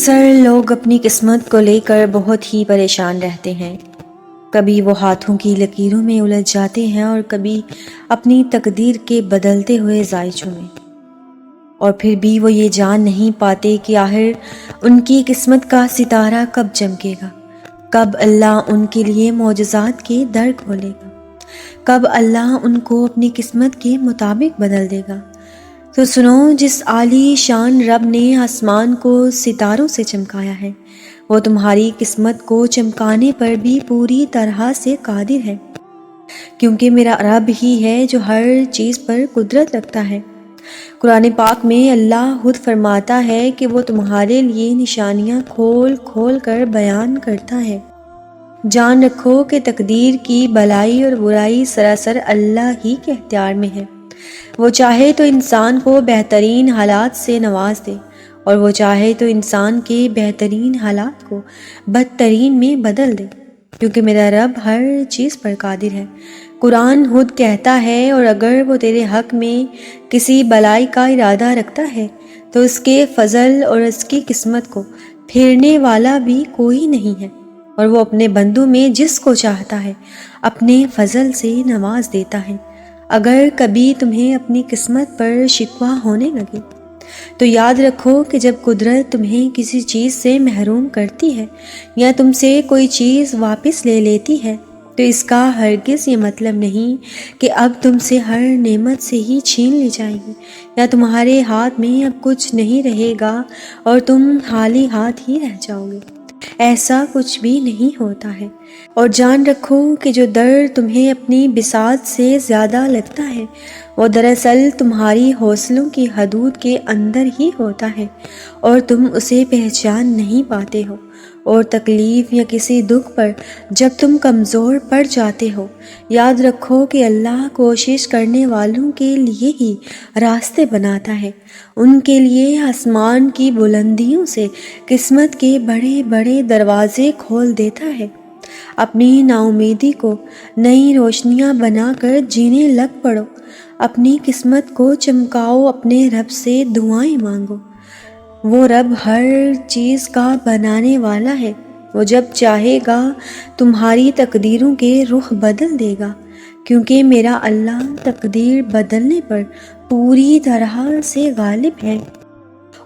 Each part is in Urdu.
اکثر لوگ اپنی قسمت کو لے کر بہت ہی پریشان رہتے ہیں۔ کبھی وہ ہاتھوں کی لکیروں میں الجھ جاتے ہیں اور کبھی اپنی تقدیر کے بدلتے ہوئے ذائچوں میں، اور پھر بھی وہ یہ جان نہیں پاتے کہ آخر ان کی قسمت کا ستارہ کب چمکے گا، کب اللہ ان کے لیے معجزات کے در کھولے گا، کب اللہ ان کو اپنی قسمت کے مطابق بدل دے گا۔ تو سنو، جس عالی شان رب نے آسمان کو ستاروں سے چمکایا ہے، وہ تمہاری قسمت کو چمکانے پر بھی پوری طرح سے قادر ہے، کیونکہ میرا رب ہی ہے جو ہر چیز پر قدرت رکھتا ہے۔ قرآن پاک میں اللہ خود فرماتا ہے کہ وہ تمہارے لیے نشانیاں کھول کھول کر بیان کرتا ہے۔ جان رکھو کہ تقدیر کی بھلائی اور برائی سراسر اللہ ہی کے اختیار میں ہے۔ وہ چاہے تو انسان کو بہترین حالات سے نواز دے، اور وہ چاہے تو انسان کے بہترین حالات کو بدترین میں بدل دے، کیونکہ میرا رب ہر چیز پر قادر ہے۔ قرآن خود کہتا ہے، اور اگر وہ تیرے حق میں کسی بلائی کا ارادہ رکھتا ہے تو اس کے فضل اور اس کی قسمت کو پھیرنے والا بھی کوئی نہیں ہے، اور وہ اپنے بندوں میں جس کو چاہتا ہے اپنے فضل سے نواز دیتا ہے۔ اگر کبھی تمہیں اپنی قسمت پر شکوہ ہونے لگے تو یاد رکھو کہ جب قدرت تمہیں کسی چیز سے محروم کرتی ہے یا تم سے کوئی چیز واپس لے لیتی ہے تو اس کا ہرگز یہ مطلب نہیں کہ اب تم سے ہر نعمت سے ہی چھین لی جائے گی، یا تمہارے ہاتھ میں اب کچھ نہیں رہے گا اور تم خالی ہاتھ ہی رہ جاؤ گے۔ ایسا کچھ بھی نہیں ہوتا ہے۔ اور جان رکھو کہ جو درد تمہیں اپنی بساط سے زیادہ لگتا ہے وہ دراصل تمہاری حوصلوں کی حدود کے اندر ہی ہوتا ہے، اور تم اسے پہچان نہیں پاتے ہو۔ اور تکلیف یا کسی دکھ پر جب تم کمزور پڑ جاتے ہو، یاد رکھو کہ اللہ کوشش کرنے والوں کے لیے ہی راستے بناتا ہے، ان کے لیے آسمان کی بلندیوں سے قسمت کے بڑے بڑے دروازے کھول دیتا ہے۔ اپنی ناامیدی کو نئی روشنیاں بنا کر جینے لگ پڑو، اپنی قسمت کو چمکاؤ، اپنے رب سے دعائیں مانگو۔ وہ رب ہر چیز کا بنانے والا ہے، وہ جب چاہے گا تمہاری تقدیروں کے رخ بدل دے گا، کیونکہ میرا اللہ تقدیر بدلنے پر پوری طرح سے غالب ہے۔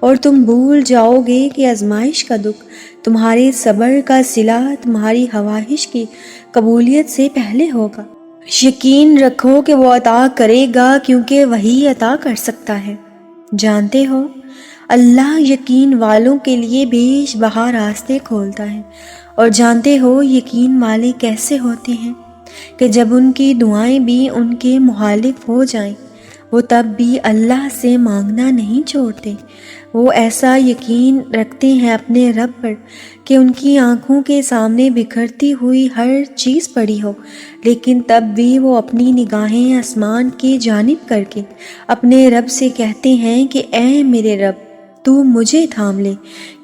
اور تم بھول جاؤ گے کہ آزمائش کا دکھ تمہارے صبر کا صلہ تمہاری خواہش کی قبولیت سے پہلے ہوگا۔ یقین رکھو کہ وہ عطا کرے گا، کیونکہ وہی عطا کر سکتا ہے۔ جانتے ہو، اللہ یقین والوں کے لیے بیش بہا راستے کھولتا ہے۔ اور جانتے ہو یقین والے کیسے ہوتے ہیں؟ کہ جب ان کی دعائیں بھی ان کے مخالف ہو جائیں، وہ تب بھی اللہ سے مانگنا نہیں چھوڑتے۔ وہ ایسا یقین رکھتے ہیں اپنے رب پر کہ ان کی آنکھوں کے سامنے بکھرتی ہوئی ہر چیز پڑی ہو، لیکن تب بھی وہ اپنی نگاہیں آسمان کی جانب کر کے اپنے رب سے کہتے ہیں کہ اے میرے رب، تو مجھے تھام لے،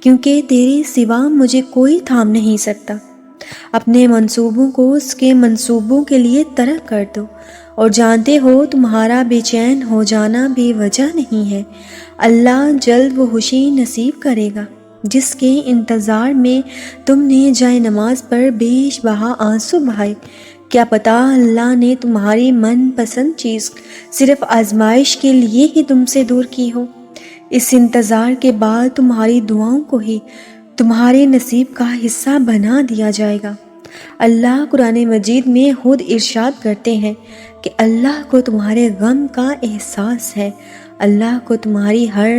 کیونکہ تیرے سوا مجھے کوئی تھام نہیں سکتا۔ اپنے منصوبوں کو اس کے منصوبوں کے لیے ترک کر دو، اور جانتے ہو تمہارا بے چین ہو جانا بے وجہ نہیں ہے۔ اللہ جلد وہ خوشی نصیب کرے گا جس کے انتظار میں تم نے جائے نماز پر بیش بہا آنسو بہائے۔ کیا پتہ اللہ نے تمہاری من پسند چیز صرف آزمائش کے لیے ہی تم سے دور کی ہو۔ اس انتظار کے بعد تمہاری دعاؤں کو ہی تمہارے نصیب کا حصہ بنا دیا جائے گا۔ اللہ قرآن مجید میں خود ارشاد کرتے ہیں کہ اللہ کو تمہارے غم کا احساس ہے، اللہ کو تمہاری ہر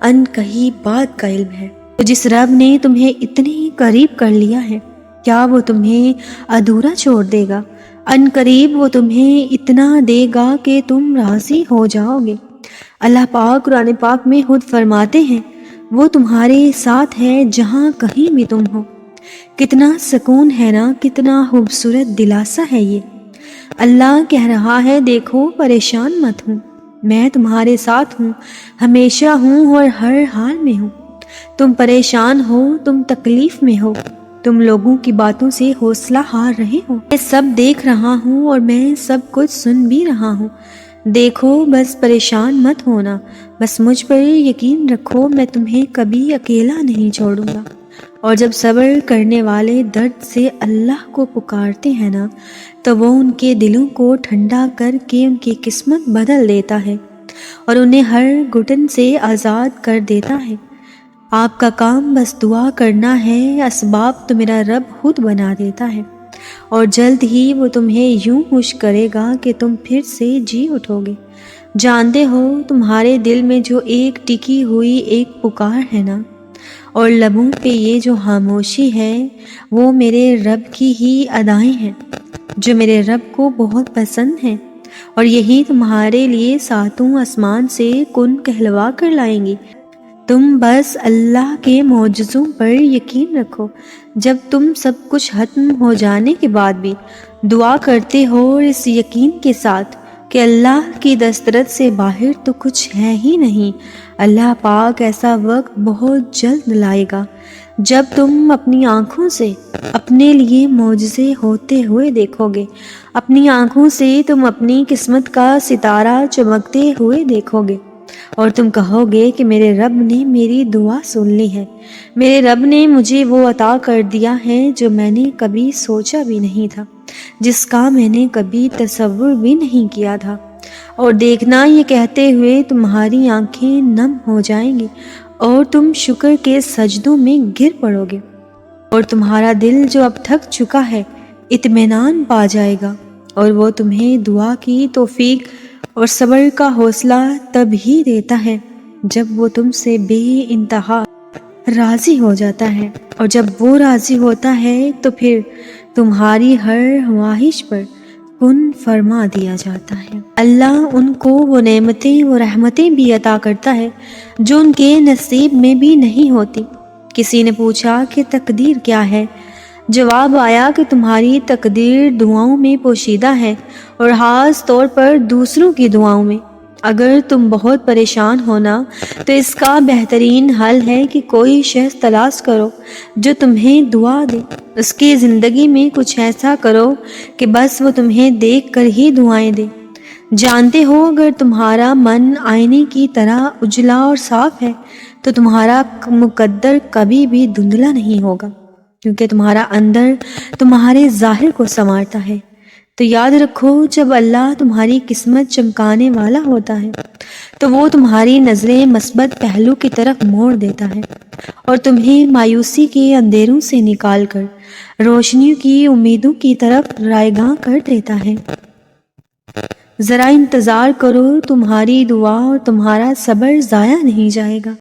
ان کہی بات کا علم ہے۔ تو جس رب نے تمہیں اتنے قریب کر لیا ہے، کیا وہ تمہیں ادھورا چھوڑ دے گا؟ ان قریب وہ تمہیں اتنا دے گا کہ تم راضی ہو جاؤ گے۔ اللہ پاک قرآن پاک میں خود فرماتے ہیں، وہ تمہارے ساتھ ہے جہاں کہیں بھی تم ہو۔ کتنا سکون ہے نا، کتنا خوبصورت دلاسا ہے یہ۔ اللہ کہہ رہا ہے، دیکھو پریشان مت ہوں، میں تمہارے ساتھ ہوں، ہمیشہ ہوں اور ہر حال میں ہوں۔ تم پریشان ہو، تم تکلیف میں ہو، تم لوگوں کی باتوں سے حوصلہ ہار رہے ہو، میں سب دیکھ رہا ہوں اور میں سب کچھ سن بھی رہا ہوں۔ دیکھو بس پریشان مت ہونا، بس مجھ پر یقین رکھو، میں تمہیں کبھی اکیلا نہیں چھوڑوں گا۔ اور جب صبر کرنے والے درد سے اللہ کو پکارتے ہیں نا، تو وہ ان کے دلوں کو ٹھنڈا کر کے ان کی قسمت بدل دیتا ہے اور انہیں ہر گھٹن سے آزاد کر دیتا ہے۔ آپ کا کام بس دعا کرنا ہے، اسباب تو میرا رب خود بنا دیتا ہے، اور جلد ہی وہ تمہیں یوں خوش کرے گا کہ تم پھر سے جی اٹھو گے۔ جانتے ہو تمہارے دل میں جو ایک ٹکی ہوئی ایک پکار ہے نا، اور لبوں پہ یہ جو خاموشی ہے، وہ میرے رب کی ہی ادائیں ہیں جو میرے رب کو بہت پسند ہیں، اور یہی تمہارے لیے ساتوں آسمان سے کن کہلوا کر لائیں گی۔ تم بس اللہ کے معجزوں پر یقین رکھو۔ جب تم سب کچھ ختم ہو جانے کے بعد بھی دعا کرتے ہو اور اس یقین کے ساتھ کہ اللہ کی دسترس سے باہر تو کچھ ہے ہی نہیں، اللہ پاک ایسا وقت بہت جلد لائے گا جب تم اپنی آنکھوں سے اپنے لیے معجزے ہوتے ہوئے دیکھو گے، اپنی آنکھوں سے تم اپنی قسمت کا ستارہ چمکتے ہوئے دیکھو گے، اور تم کہو گے کہ میرے رب نے میری دعا سن لی ہے، میرے رب نے مجھے وہ عطا کر دیا ہے جو میں نے کبھی سوچا بھی نہیں تھا، جس کا میں نے کبھی تصور بھی نہیں کیا تھا۔ اور دیکھنا، یہ کہتے ہوئے تمہاری آنکھیں نم ہو جائیں گی اور تم شکر کے سجدوں میں گر پڑو گے، اور تمہارا دل جو اب تھک چکا ہے اطمینان پا جائے گا، اور وہ تمہیں دعا کی توفیق اور صبر کا حوصلہ تب ہی دیتا ہے جب وہ تم سے بے انتہا راضی ہو جاتا ہے، اور جب وہ راضی ہوتا ہے تو پھر تمہاری ہر خواہش پر کن فرما دیا جاتا ہے۔ اللہ ان کو وہ نعمتیں و رحمتیں بھی عطا کرتا ہے جو ان کے نصیب میں بھی نہیں ہوتی۔ کسی نے پوچھا کہ تقدیر کیا ہے؟ جواب آیا کہ تمہاری تقدیر دعاؤں میں پوشیدہ ہے، اور خاص طور پر دوسروں کی دعاؤں میں۔ اگر تم بہت پریشان ہونا تو اس کا بہترین حل ہے کہ کوئی شخص تلاش کرو جو تمہیں دعا دے، اس کی زندگی میں کچھ ایسا کرو کہ بس وہ تمہیں دیکھ کر ہی دعائیں دے۔ جانتے ہو اگر تمہارا من آئینے کی طرح اجلا اور صاف ہے تو تمہارا مقدر کبھی بھی دھندلا نہیں ہوگا، کیونکہ تمہارا اندر تمہارے ظاہر کو سنوارتا ہے۔ تو یاد رکھو، جب اللہ تمہاری قسمت چمکانے والا ہوتا ہے تو وہ تمہاری نظریں مثبت پہلو کی طرف موڑ دیتا ہے اور تمہیں مایوسی کے اندھیروں سے نکال کر روشنیوں کی امیدوں کی طرف رائیگاں کر دیتا ہے۔ ذرا انتظار کرو، تمہاری دعا اور تمہارا صبر ضائع نہیں جائے گا۔